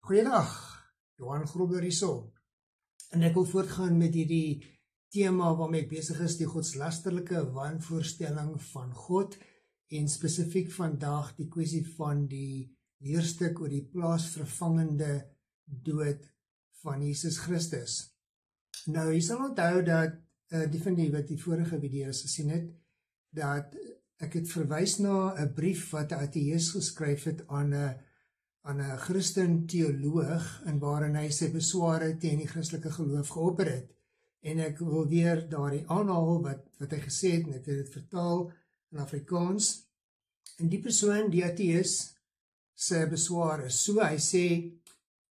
Goeiedag, Johan Grobler hierso. En ek wil voortgaan met hierdie tema waarmee ek besig is, die godslasterlike wanvoorstelling van God, en spesifiek vandag die kwessie van die leerstuk oor die plaasvervangende dood van Jesus Christus. Nou, jy sal onthou dat die van die wat die vorige video's gesien het, dat ek het verwys na 'n brief wat 'n ateïs geskryf het aan 'n Christen teoloog, en waarin hy sy besware teen die Christelike geloof geopper het. En ek wil weer daardie aanhaal wat hy gesê het, en ek het dit vertaal in Afrikaans. En die persoon, die ateïs, sy beswaar is so, hy sê,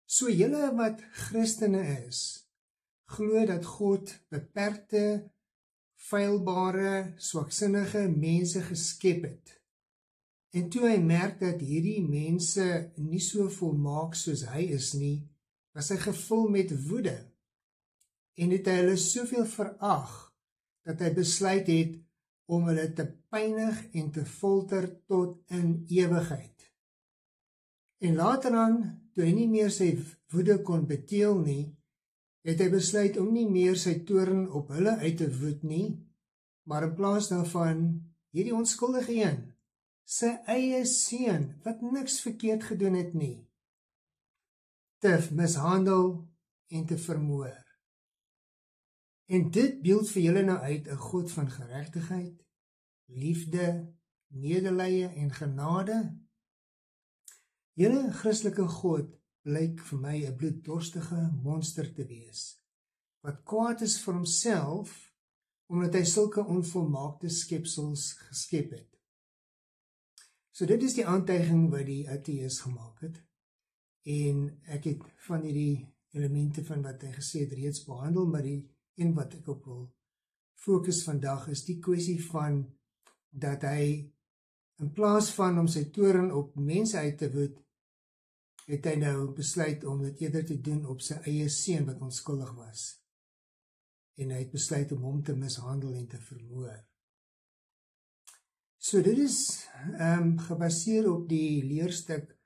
so julle wat Christene is, glo dat God beperkte, feilbare, swaksinnige mense geskep het. En toe hy merk dat hierdie mense nie so volmaak soos hy is nie, was hy gevul met woede. En het hy hulle soveel verag, dat hy besluit het om hulle te pynig en te folter tot in ewigheid. En later aan, toe hy nie meer sy woede kon beteel nie, het hy besluit om nie meer sy toorn op hulle uit te woed nie, maar in plaas daarvan hierdie onskuldige een, sy eie seun, wat niks verkeerd gedoen het nie, te mishandel en te vermoor. En dit beeld vir julle nou uit 'n God van geregtigheid, liefde, medelee en genade. Julle Christelike God blyk vir my 'n bloeddorstige monster te wees, wat kwaad is vir homself, omdat hy sulke onvolmaakte skepsels geskep het. So dit is die aantuiging wat die ateïs gemaak het, en ek het van hierdie elemente van wat hy gesê het reeds behandel, maar die een wat ek op wil fokus vandag is die kwessie van dat hy in plaas van om sy toorn op mense uit te woed, het hy nou besluit om dit eerder te doen op sy eie seun wat onskuldig was. En hy het besluit om hom te mishandel en te vermoor. So dit is gebaseer op die leerstuk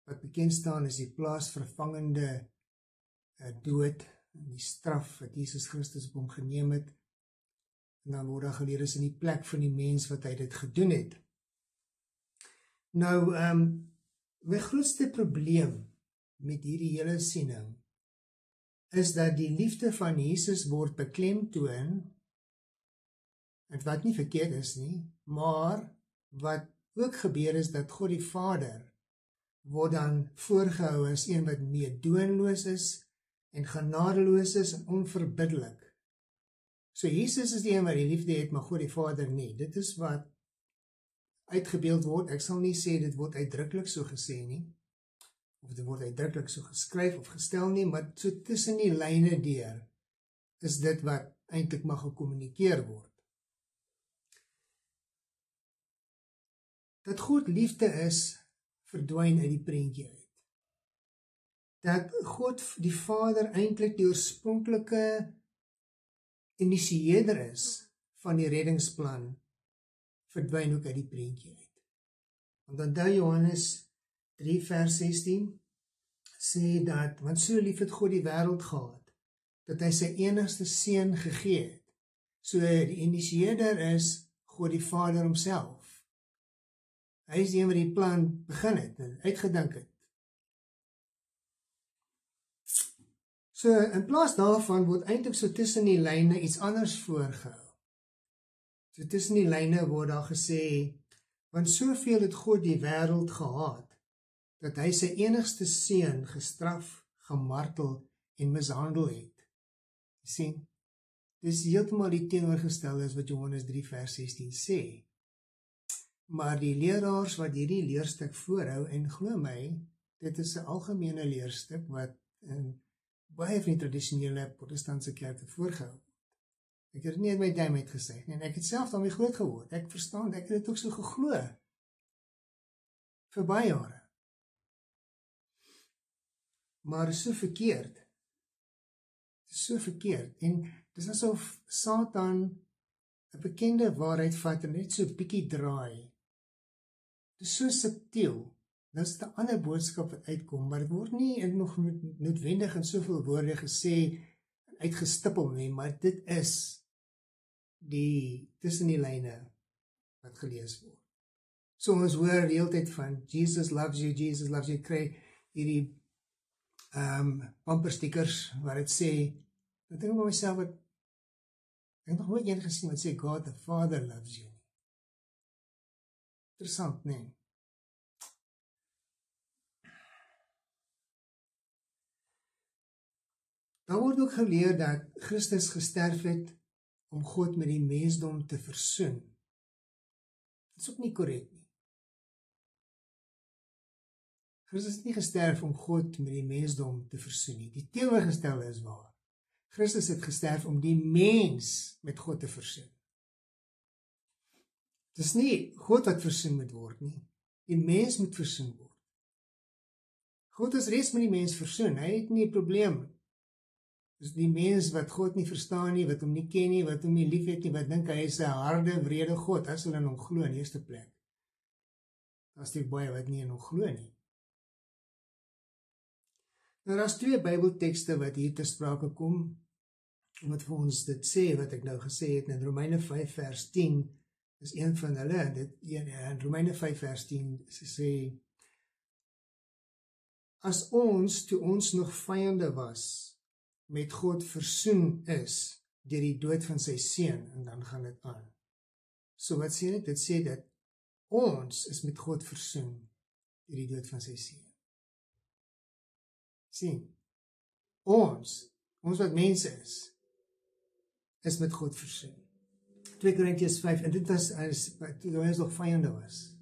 wat bekend staan as die plaasvervangende dood, en die straf wat Jesus Christus op hom geneem het, en dan word daar geleer is in die plek van die mens wat hy dit gedoen het. Nou, my grootste probleem met hierdie hele siening is dat die liefde van Jesus word beklemtoon, en wat nie verkeerd is nie, maar wat ook gebeur is dat God die Vader word dan voorgehou as een wat meedoenloos is en genadeloos is en onverbiddelik. So Jesus is die een wat die liefde het, maar God die Vader nie. Dit is wat uitgebeeld word. Ek sal nie sê dit word uitdruklik so gesê nie, of dit word uitdruklik so geskryf of gestel nie, maar so tussen die lyne deur is dit wat eintlik mag gekommunikeer word. Dat God liefde is, verdwyn uit die prentjie uit. Dat God die Vader eintlik die oorspronklike initieerder is van die reddingsplan, verdwyn ook uit die prentjie uit. Want onthou Johannes 3 vers 16 sê dat, want so lief het God die wêreld gehad, dat hy sy enigste seun gegee het. So die initieerder is God die Vader homself. Hy is die een wat die plan begin het en uitgedink het. So in plaas daarvan word eintlik so tussen die lyne iets anders voorgehou. So tussen die lyne word daar gesê, want soveel het God die wêreld gehaat, dat hy sy enigste seun gestraf, gemartel en mishandel het. Jy sien, dis heeltemal die teenoorgestelde as wat Johannes 3 vers 16 sê. Maar die leraars wat hierdie leerstuk voorhou, en glo my, dit is 'n algemene leerstuk wat in baie van die tradisionele protestantse kerke voorgehou word. Ek het nie in my duim uitgesê nie, en ek het self daarmee groot geword. Ek verstaan, ek het dit ook so geglo vir baie jare. Maar is so verkeerd. Het is so verkeerd, en dit is asof Satan 'n bekende waarheid vat en net so bietjie draai. Dit is so subtiel, Nou is dit 'n ander boodskap wat uitkom, maar dit word nie nog noodwendig in soveel woorde gesê uitgestippel nie, maar dit is die tussen die lyne wat gelees word. So ons hoor die hele tyd van Jesus loves you, kry hierdie bumper stickers waar dit sê, ek dink by myself wat ek het nog nooit een gesien wat sê God the Father loves you. Interessant, nee. Daar word ook geleer dat Christus gesterf het om God met die mensdom te versoen. Dit is ook nie korrek nie. Christus het nie gesterf om God met die mensdom te versoen nie. Die teenoorgestelde is waar. Christus het gesterf om die mens met God te versoen. Dit is nie God wat versoen moet word nie. Die mens moet versoen word. God is reeds met die mens versoen. Hy het nie 'n probleem. Dis die mens wat God nie verstaan nie, wat hom nie ken nie, wat hom nie lief het nie, wat dink hy is 'n harde, wrede God, as hulle in hom glo in die eerste plek. Daar's die baie wat nie in hom glo nie. Nou daar's 2 Bybeltekste wat hier te sprake kom, wat vir ons dit sê, wat ek nou gesê het, in Romeine 5 vers 10, is een van hulle, en dit in Romeine 5 vers 10 sê, as ons, toe ons nog vyande was, met God versoen is, deur die dood van sy seun, en dan gaan dit aan. So wat sê dit? Dit sê dat ons is met God versoen, deur die dood van sy seun. Sien, ons wat mense is met God versoen. 2 Korintiërs 5, en dit was toe ons nog vyande was.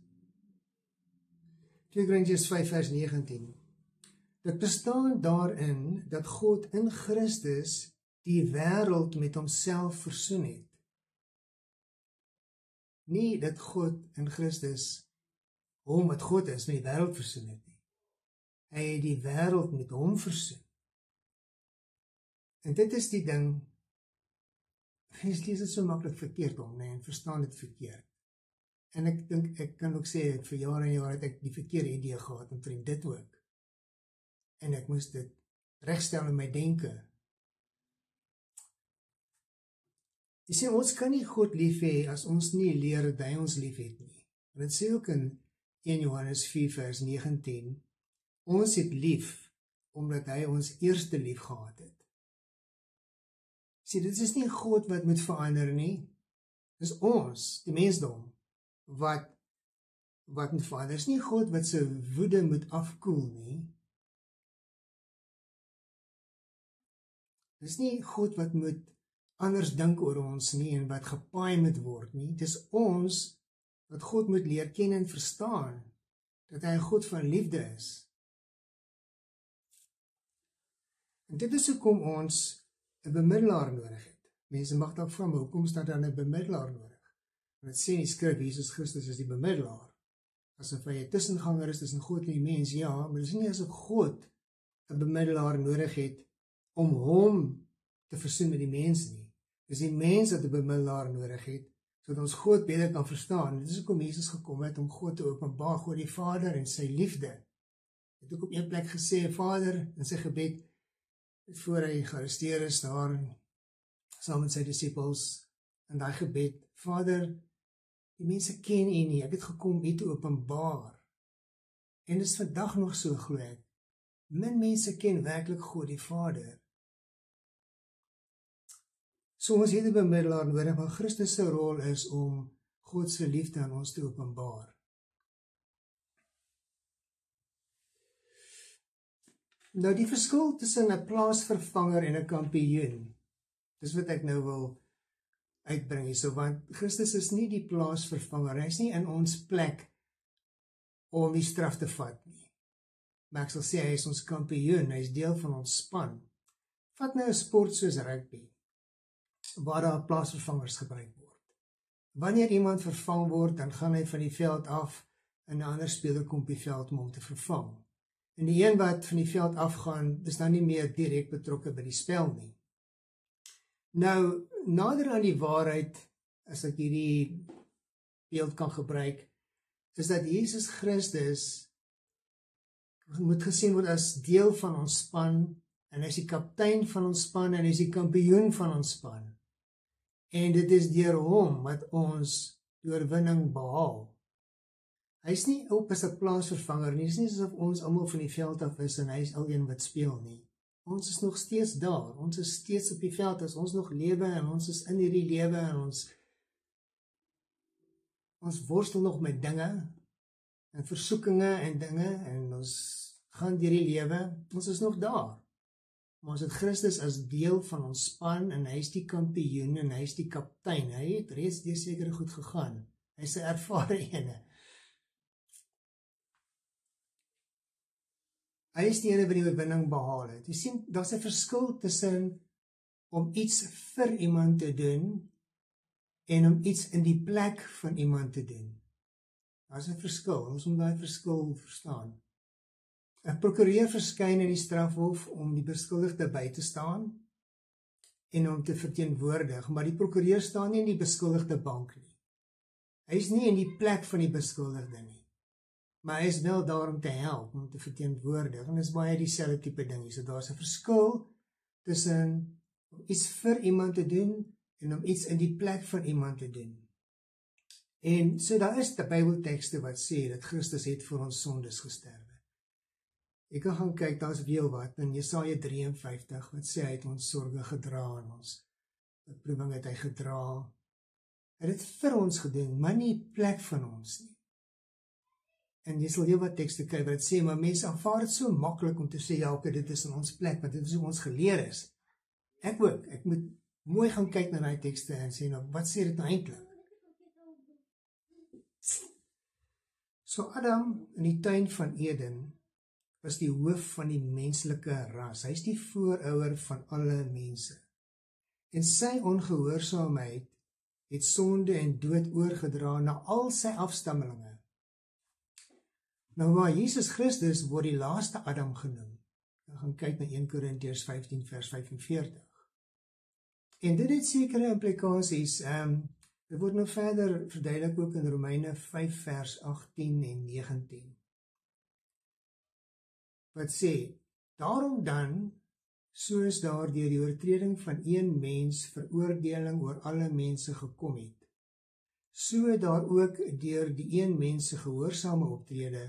2 Korintiërs 5 vers 19. Dit bestaan daarin dat God in Christus die wêreld met homself versoen het. Nie dat God in Christus hom wat God is met die wêreld versoen het nie. Hy het die wêreld met hom versoen. En dit is die ding, mens lees dit so maklik verkeerd om, nee, en verstaan dit verkeerd. En ek dink, ek kan ook sê, vir jare en jare het ek die verkeerde idee gehad, omtrent dit ook. En ek moes dit regstel in my denke. Jy sê, ons kan nie God lief hê as ons nie leer dat hy ons lief het nie. En dit sê ook in 1 Johannes 4 vers 19, ons het lief, omdat hy ons eerste lief gehad het. Sê, dit is nie God wat moet verander nie, dit is ons, die mensdom, wat moet verander. Dit is nie God wat sy woede moet afkoel nie. Dit is nie God wat moet anders dink oor ons nie en wat gepaai moet word nie. Dit is ons wat God moet leer ken en verstaan dat hy 'n God van liefde is. En dit is hoekom ons 'n bemiddelaar nodig het. Mense mag dalk vra, maar hoekom staan daar 'n bemiddelaar nodig? En dit sê in die skrif, Jesus Christus is die bemiddelaar. Asof hy 'n tussenganger is tussen God en die mens, ja, maar dit is nie asof God 'n bemiddelaar nodig het om hom te versoen met die mens nie. Dis die mens wat 'n bemiddelaar nodig het, sodat ons God beter kan verstaan. Dit is hoekom Jesus gekom het om God te openbaar, God die Vader en sy liefde. Hy het ook op een plek gesê, Vader, in sy gebed, voor hy gearresteer is daar, saam met sy disippels, in daai gebed, Vader, die mense ken U nie, ek het gekom U te openbaar. En dis vandag nog so, glo ek. Min mense ken werklik God die Vader. So ons het 'n bemiddelaar nodig, maar Christus se rol is om God se liefde aan ons te openbaar. Nou die verskil tussen 'n plaasvervanger en 'n kampioen, dis wat ek nou wil uitbring hierso, want Christus is nie die plaasvervanger, hy is nie in ons plek om die straf te vat nie. Maar ek sal sê, hy is ons kampioen, hy is deel van ons span. Vat nou 'n sport soos rugby, waar daar plaasvervangers gebruik word. Wanneer iemand vervang word, dan gaan hy van die veld af en 'n ander speler kom op die veld om hom te vervang. En die een wat van die veld afgaan, is dan nie meer direk betrokke by die spel nie. Nou, nader aan die waarheid, as ek hierdie beeld kan gebruik, is dat Jesus Christus moet gesien word as deel van ons span, en hy is die kaptein van ons span, en hy is die kampioen van ons span. En dit is deur hom wat ons die oorwinning behaal. Hy is nie op as 'n plaasvervanger nie, dit is nie asof ons almal van die veld af is en hy is alheen wat speel nie. Ons is nog steeds daar, ons is steeds op die veld, as ons nog lewe en ons is in hierdie lewe en ons worstel nog met dinge en versoekinge en dinge en ons gaan deur die lewe, ons is nog daar. Maar ons het Christus as deel van ons span en hy is die kampioen en hy is die kaptein. Hy het reeds deur sekere goed gegaan. Hy is 'n ervare ene. Hy is die ene wat die oorwinning behaal het. Jy sien, daar's 'n verskil tussen om iets vir iemand te doen en om iets in die plek van iemand te doen. Daar's 'n verskil, ons moet daai verskil verstaan. 'n Prokureur verskyn in die strafhof om die beskuldigde by te staan en om te verteenwoordig, maar die prokureur staan nie in die beskuldigde bank nie. Hy is nie in die plek van die beskuldigde nie, maar hy is wel daar om te help, om te verteenwoordig, en dit is baie dieselfde tipe ding. So daar's 'n verskil tussen om iets vir iemand te doen en om iets in die plek van iemand te doen. En so daar is die Bybeltekste wat sê dat Christus het vir ons sondes gesterwe. Jy kan gaan kyk, daar's veel wat in Jesaja 53 wat sê hy het ons sorge gedra en ons beproewing het hy gedra. Hy het dit vir ons gedoen, maar nie die plek van ons nie. En jy sal heel wat tekste kry wat sê, maar mense aanvaar dit so maklik om te sê, ja, okay, dit is in ons plek, want dit is hoe ons geleer is. Ek ook, ek moet mooi gaan kyk na die tekste en sê, nou, wat sê dit nou eintlik? So Adam in die tuin van Eden was die hoof van die menslike ras. Hy is die voorouder van alle mense. En sy ongehoorsaamheid het sonde en dood oorgedra na al sy afstammelinge. Nou maar Jesus Christus word die laaste Adam genoem. Dan gaan kyk na 1 Korintiërs 15 vers 45. En dit het sekere implikasies. Dit word nou verder verduidelik ook in Romeine 5 vers 18 en 19. Wat sê, daarom dan, soos daar deur die oortreding van een mens veroordeling oor alle mense gekom het, so daar ook deur die een mens se gehoorsame optrede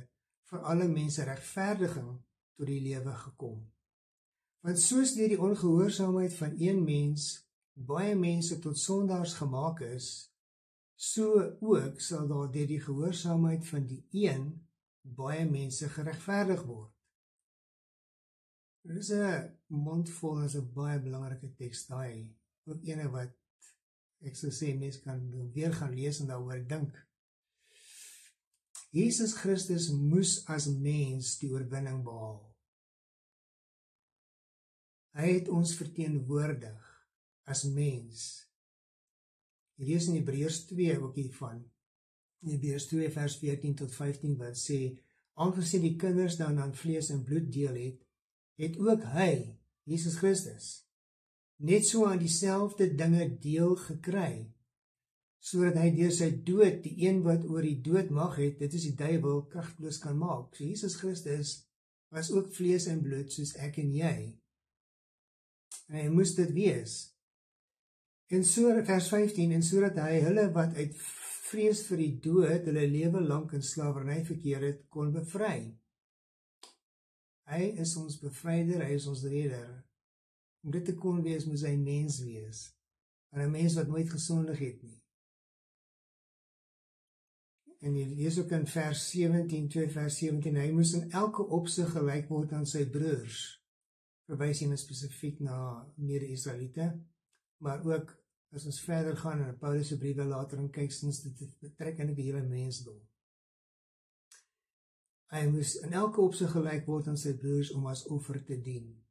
vir alle mense regverdiging tot die lewe gekom. Want soos deur die ongehoorsaamheid van een mens baie mense tot sondaars gemaak is, so ook sal daar deur die gehoorsaamheid van die een baie mense geregverdig word. Dit is 'n mondvol, is 'n baie belangrike teks daai, ook ene wat ek sou sê mense kan weer gaan lees en daaroor dink. Jesus Christus moes as mens die oorwinning behaal. Hy het ons verteenwoordig as mens. Jy lees in Hebreërs 2 ook hiervan. Hebreërs 2 vers 14 tot 15 wat sê, aangesien die kinders dan aan vlees en bloed deel het ook hy, Jesus Christus, net so aan dieselfde dinge deel gekry, sodat hy deur sy dood die een wat oor die dood mag het, dit is die duiwel, kragteloos kan maak. So Jesus Christus was ook vlees en bloed soos ek en jy. En hy moes dit wees. En so vers 15, en sodat hy hulle wat uit vrees vir die dood, hulle lewe lank in slawerny verkeer het, kon bevry. Hy is ons bevryder, hy is ons redder. Om dit te kon wees, moes hy mens wees. En 'n mens wat nooit gesondig het nie. En jy lees ook in vers 17, 2 vers 17, hy moes in elke opsig gelyk word aan sy broers. Verwys hy spesifiek na mede-Israeliete, maar ook as ons verder gaan in Paulus se briewe later en kyk, sins dit betrek eintlik die hele mensdom. Hy moes in elke opsig gelyk word aan sy broers om as offer te dien.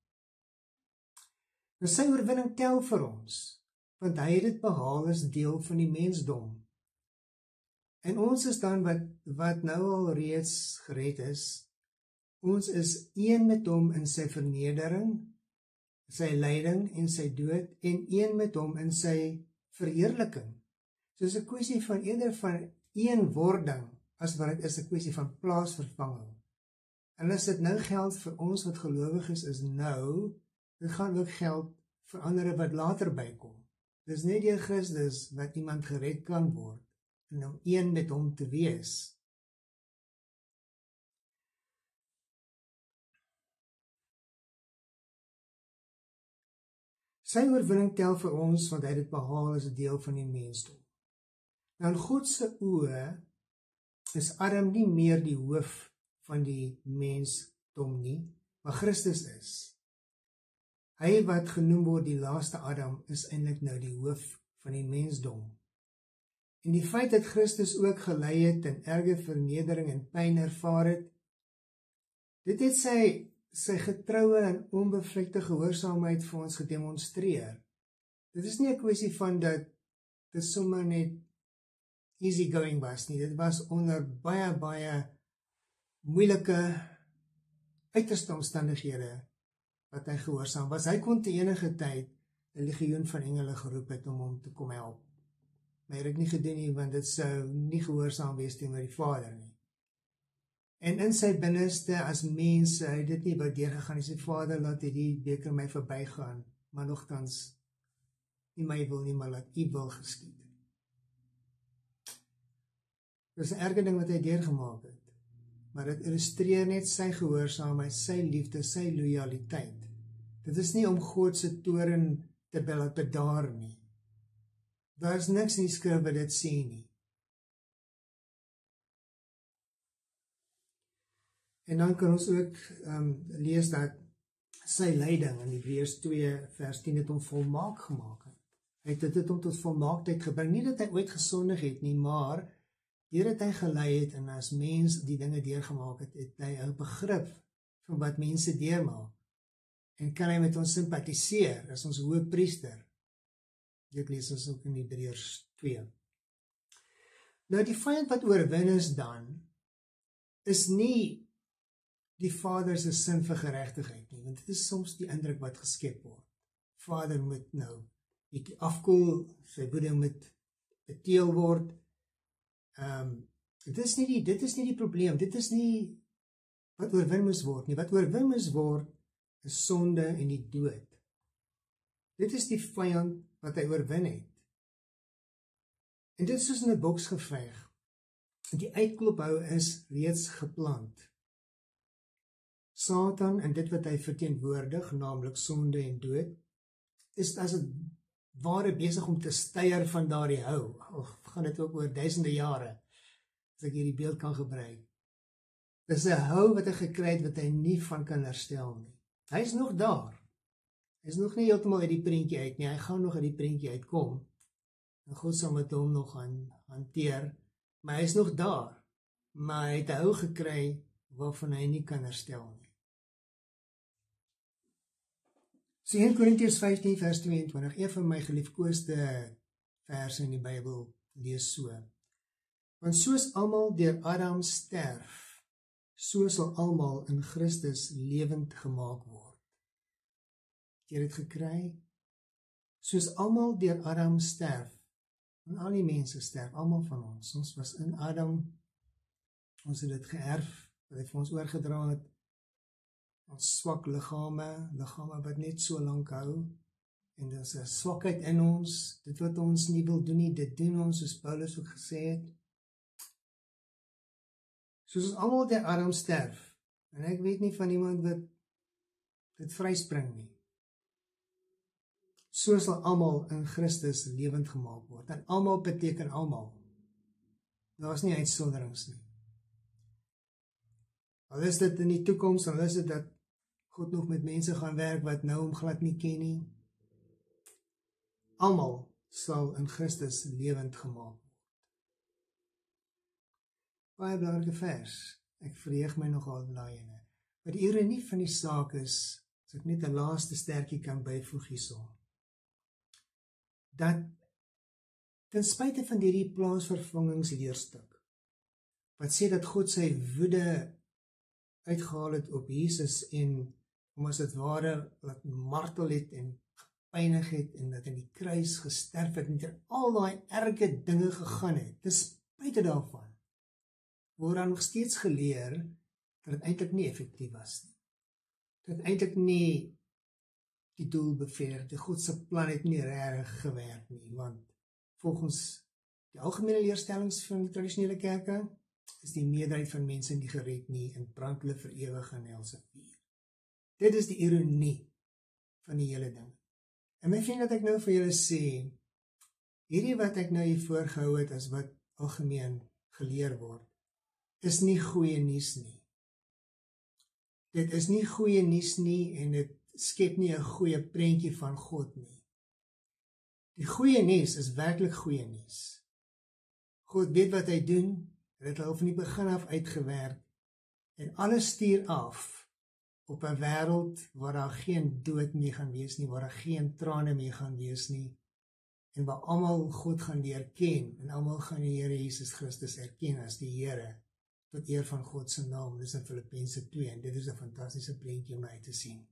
Nou sy oorwinning tel vir ons, want hy het dit behaal as deel van die mensdom. En ons is dan wat nou al reeds gered is, ons is een met hom in sy vernedering, sy lyding en sy dood, en een met hom in sy verheerliking. So is 'n kwessie van eerder van eenwording, as wat dit is 'n kwessie van plaasvervanging. En as dit nou geld vir ons wat gelowig is nou, dit gaan ook geld vir ander wat later bykom. Dis net deur Christus wat iemand gered kan word, en om een met hom te wees. Sy oorwinning tel vir ons, want hy het dit behaal as 'n deel van die mensdom. Nou in God se oë is Adam nie meer die hoof van die mensdom nie, maar Christus is. Hy wat genoem word die laaste Adam is eintlik nou die hoof van die mensdom. En die feit dat Christus ook gelei het en erge vernedering en pyn ervaar het, dit het sy getroue en onbevlekte gehoorsaamheid vir ons gedemonstreer. Dit is nie 'n kwessie van dat dit sommer net easy going was nie. Dit was onder baie moeilike uiterste omstandighede wat hy gehoorsaam was. Hy kon te enige tyd 'n legioen van engele geroep het om hom te kom help. Maar hy het dit nie gedoen nie, want dit sou nie gehoorsaam wees teenoor die Vader nie. En in sy binneste as mens, hy het dit nie wou deurgegaan nie. Sy Vader, laat hierdie beker my verbygaan, maar nogtans nie my wil nie, maar laat U wil geskied. Dis 'n erge ding wat hy deurgemaak het. Maar dit illustreer net sy gehoorsaamheid, sy liefde, sy lojaliteit. Dit is nie om God se toorn te laat bedaar nie. Daar is niks in die skrif wat dit sê nie. En dan kan ons ook lees dat sy lyding in Hebreërs 2 vers 10 het hom volmaak gemaak het. Hy het dit hom tot volmaaktheid gebring. Nie dat hy ooit gesondig het nie, maar deurdat hy gelei het en as mens die dinge deurgemaak het, het hy 'n begrip van wat mense deurmaak. En kan hy met ons simpatiseer as ons hoëpriester. Dit lees ons ook in Hebreërs 2. Nou die vyand wat oorwin is dan, is nie die Vader se sin vir geregtigheid nie, want dit is soms die indruk wat geskep word. Vader moet nou bietjie afkoel, sy woede moet beteel word. Dit is nie die probleem, dit is nie wat oorwin moes word nie. Wat oorwin moes word is sonde en die dood. Dit is die vyand wat hy oorwin het. En dit is soos in 'n boks geveg. Die uitklophou is reeds geplant. Satan en dit wat hy verteenwoordig, naamlik sonde en dood, is as het ware besig om te styer van daardie hou. Of gaan dit ook oor duisende jare, as ek hierdie beeld kan gebruik. Dis 'n hou wat hy gekry het wat hy nie van kan herstel nie. Hy is nog daar. Hy is nog nie heeltemal uit die prentjie uit nie. Hy gaan nog uit die prentjie uitkom. En God sal met hom nog hanteer, maar hy is nog daar. Maar hy het 'n hou gekry waarvan hy nie kan herstel nie. So 1 Korintiërs 15 vers 22, een van my geliefkoeste verse in die Bybel, lees so. Want soos almal deur Adam sterf, so sal almal in Christus lewend gemaak word. Het jy dit gekry? Soos almal deur Adam sterf, en al die mense sterf, almal van ons was in Adam, ons het dit geërf, wat hy vir ons oorgedra het, ons swak liggame wat net so lank hou, en dit is 'n swakheid in ons, dit wat ons nie wil doen nie, dit doen ons, soos Paulus ook gesê het. Soos almal deur Adam sterf, en ek weet nie van iemand wat dit vryspring nie. So sal almal in Christus lewend gemaak word, en almal beteken almal. Daar is nie uitsonderings nie. Al is dit in die toekoms, al is dit dat God nog met mense gaan werk wat nou hom glad nie ken nie. Almal sal in Christus lewend gemaak word. Baie belangrike vers. Ek verheug my nogal in daai ene. Maar die ironie van die saak is, as ek net 'n laaste stertjie kan byvoeg hierso, dat ten spyte van hierdie plaasvervangingsleerstuk, wat sê dat God sy woede uitgehaal het op Jesus en hom as dit ware laat martel het en gepynig het en dat in die kruis gesterf het en ter al daai erge dinge gegaan het, ten spyte daarvan, word dan nog steeds geleer dat dit eintlik nie effektief was nie. Dat dit eintlik nie die doel beveer, die God se plan het nie regtig gewerk nie, want volgens die algemene leerstellings van die tradisionele kerke is die meerderheid van mense nie gered nie en brand hulle vir ewig in helse vuur. Dit is die ironie van die hele ding. En my vriend, dat ek nou vir julle sê, hierdie wat ek nou hier voorgehou het as wat algemeen geleer word, is nie goeie nuus nie. Dit is nie goeie nuus nie en dit skep nie 'n goeie prentjie van God nie. Die goeie nuus is werklik goeie nuus. God weet wat hy doen, dit het al van die begin af uitgewerk en alles stuur af op 'n wêreld waar daar geen dood mee gaan wees nie, waar daar geen trane mee gaan wees nie en waar almal God gaan leer ken en almal gaan die Here Jesus Christus erken as die Here tot eer van God se naam. Dis in Filippense 2 en dit is 'n fantastiese prentjie om uit te sien.